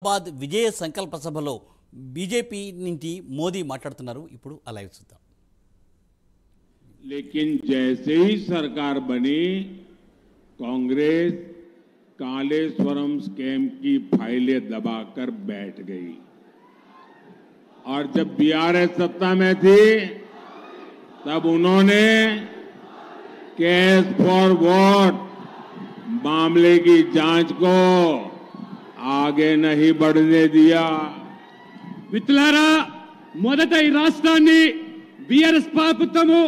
బాద్ విజయ సంకల్ప సభలో బీజేపీ నుంచి మోదీ మాట్లాడుతున్నారు. ఇప్పుడు అలా చూద్దాం. लेकिन जैसे ही सरकार बनी कांग्रेस कालेश्वरम स्कैम की फाइलें दबाकर बैठ गई और जब बीआरएस सत्ता में थी तब उन्होंने केस फॉर वोट मामले की जांच को आगे नहीं बढ़ने दिया. మిత్రులారా, మొదట ఈ రాష్ట్రాన్ని బీఆర్ఎస్ ప్రభుత్వము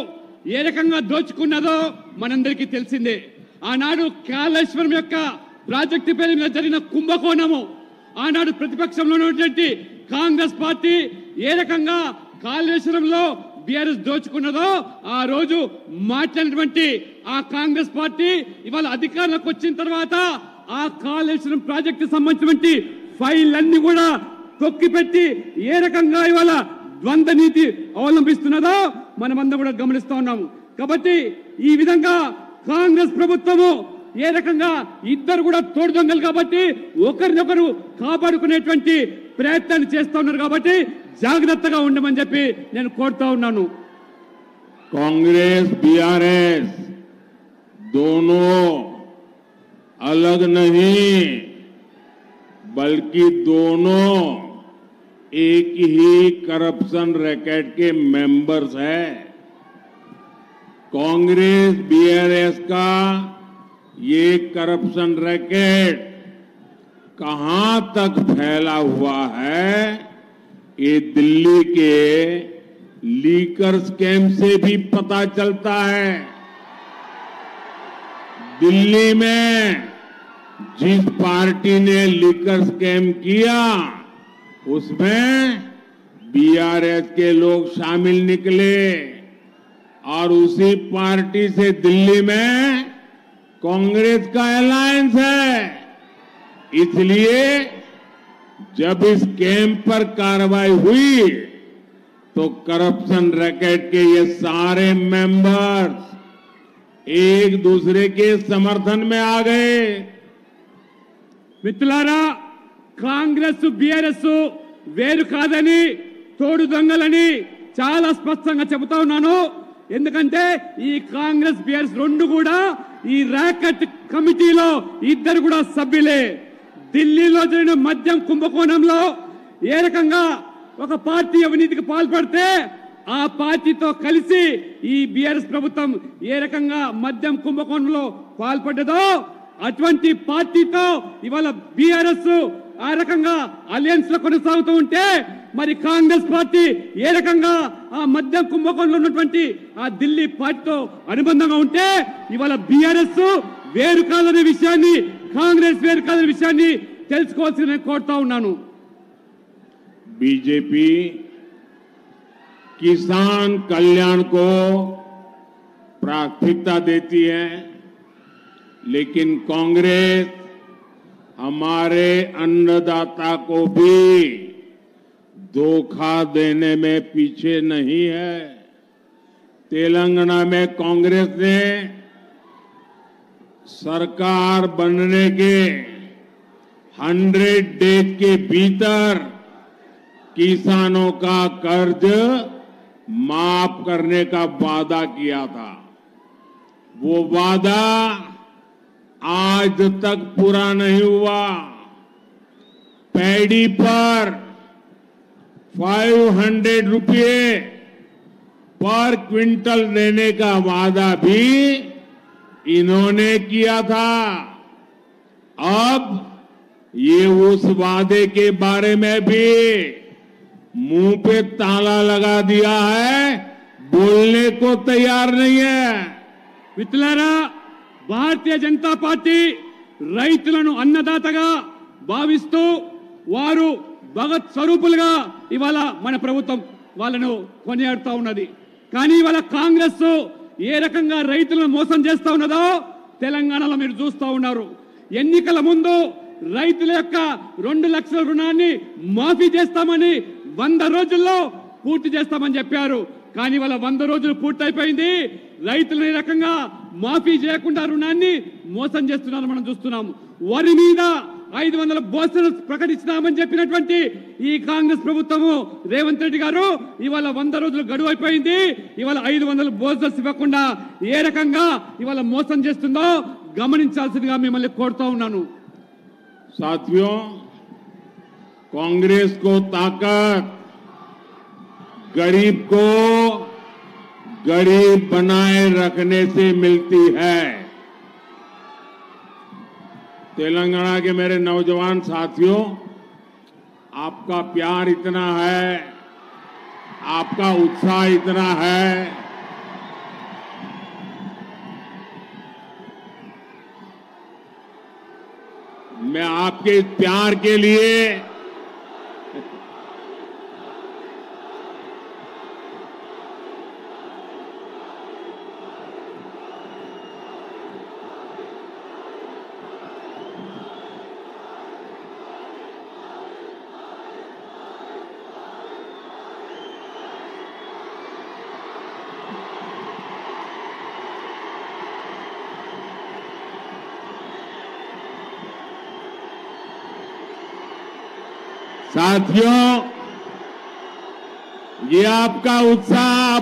ఏ రకంగా దోచుకున్నదో మనందరికీ తెలిసిందే. ఆనాడు కాళేశ్వరం యొక్క ప్రాజెక్టు పేరు మీద జరిగిన కుంభకోణము, ఆనాడు ప్రతిపక్షంలో ఉన్నటువంటి కాంగ్రెస్ పార్టీ ఏ రకంగా కాళేశ్వరంలో బీఆర్ఎస్ దోచుకున్నదో ఆ రోజు మాట్లాడినటువంటి ఆ కాంగ్రెస్ పార్టీ ఇవాళ అధికారంలోకి వచ్చిన తర్వాత ఆ కాళేశ్వరం ప్రాజెక్టు సంబంధించినటువంటి ఫైల్ అన్ని కూడా తొక్కిపెట్టి ఏ రకంగా ఇవాళ ద్వంద్వ నీతి అవలంబిస్తున్నదో మనమందరం కూడా గమనిస్తా ఉన్నాము. కాబట్టి ఈ విధంగా కాంగ్రెస్ ప్రభుత్వము ఏ రకంగా ఇద్దరు కూడా తోడు దొంగలు కాబట్టి ఒకరినొకరు కాపాడుకునేటువంటి ప్రయత్నాన్ని చేస్తా ఉన్నారు. కాబట్టి జాగ్రత్తగా ఉండమని చెప్పి నేను కోరుతా ఉన్నాను. कांग्रेस बीआरएस दोनों अलग नहीं बल्कि दोनों एक ही करप्शन रैकेट के मेंबर्स हैं. कांग्रेस बीआरएस का ये करप्शन रैकेट कहां तक फैला हुआ है ये दिल्ली के लीकर स्कैम से भी पता चलता है. दिल्ली में जिस पार्टी ने लीकर स्कैम किया उसमें बीआरएस के लोग शामिल निकले और उसी पार्टी से दिल्ली में कांग्रेस का अलायंस है. इसलिए जब इस स्कैम पर कार्रवाई हुई तो करप्शन रैकेट के ये सारे मेंबर्स एक दूसरे के समर्थन में आ गए. మిత్రులారా, కాంగ్రెస్ బీఆర్ఎస్ వేరు కాదని, తోడు దొంగలని చాలా స్పష్టంగా చెబుతా ఉన్నాను. ఎందుకంటే ఈ కాంగ్రెస్ బీఆర్ఎస్ రెండు కూడా ఈ ర్యాకెట్ కమిటీలో ఇద్దరు కూడా సభ్యులే. ఢిల్లీలో జరిగిన మద్యం కుంభకోణంలో ఏ రకంగా ఒక పార్టీ అవినీతికి పాల్పడితే ఆ పార్టీతో కలిసి ఈ బీఆర్ఎస్ ప్రభుత్వం ఏ రకంగా మద్యం కుంభకోణంలో పాల్పడ్డదో అటువంటి పార్టీతో ఇవాళ బీఆర్ఎస్ ఆ రకంగా అలయన్స్ లో కొనసాగుతూ ఉంటే మరి కాంగ్రెస్ పార్టీ ఏ రకంగా ఆ మద్యం కుంభకోణంలో ఉన్నటువంటి ఆ ఢిల్లీ పార్టీతో అనుబంధంగా ఉంటే ఇవాళ బీఆర్ఎస్ వేరు కాదనే విషయాన్ని, కాంగ్రెస్ వేరు కాదనే విషయాన్ని తెలుసుకోవాల్సి నేను కోరుతా ఉన్నాను. बीजेपी किसान कल्याण को प्राथमिकता देती है, लेकिन कांग्रेस हमारे अन्नदाता को भी धोखा देने में पीछे नहीं है. तेलंगाना में कांग्रेस ने सरकार बनने के 100 डेज के भीतर किसानों का कर्ज माफ करने का वादा किया था. वो वादा आज तक पूरा नहीं हुआ. पैडी पर 500 रुपये पर क्विंटल देने का वादा भी इन्होंने किया था. अब ये उस वादे के बारे में भी मुंह पे ताला लगा दिया है, बोलने को तैयार नहीं है. మిత్రులారా, భారతీయ జనతా పార్టీ రైతులను అన్నదాతగా భావిస్తూ వారు భగత్ స్వరూపులుగా ఇవాళ మన ప్రభుత్వం వాళ్ళను కొనియాడుతూ ఉన్నది. కానీ ఇవాళ కాంగ్రెస్ ఏ రకంగా రైతులను మోసం చేస్తా ఉన్నదో తెలంగాణలో మీరు చూస్తూ ఉన్నారు. ఎన్నికల ముందు రైతుల యొక్క 2 లక్షల రుణాన్ని మాఫీ చేస్తామని 100 రోజుల్లో పూర్తి చేస్తామని చెప్పారు. కానీ వాళ్ళ 100 రోజులు పూర్తయిపోయింది. రైతులను ఈ రకంగా మాఫీ చేయకుండా రుణాన్ని మోసం చేస్తున్నారు మనం చూస్తున్నాము. వరి మీద 500 బోనస్ ప్రకటించినామని చెప్పినటువంటి ఈ కాంగ్రెస్ ప్రభుత్వము రేవంత్ రెడ్డి గారు ఇవాళ 100 రోజులు గడువు అయిపోయింది. ఇవాళ 500 బోనస్ ఇవ్వకుండా ఏ రకంగా ఇవాళ మోసం చేస్తుందో గమనించాల్సిందిగా మిమ్మల్ని కోరుతా ఉన్నాను. साथियों, कांग्रेस को ताकत गरीब को गरीब बनाए रखने से मिलती है। तेलंगाना के मेरे नौजवान साथियों, आपका प्यार इतना है, आपका उत्साह इतना है, मैं आपके इस प्यार के लिए साथियों, ये आपका उत्साह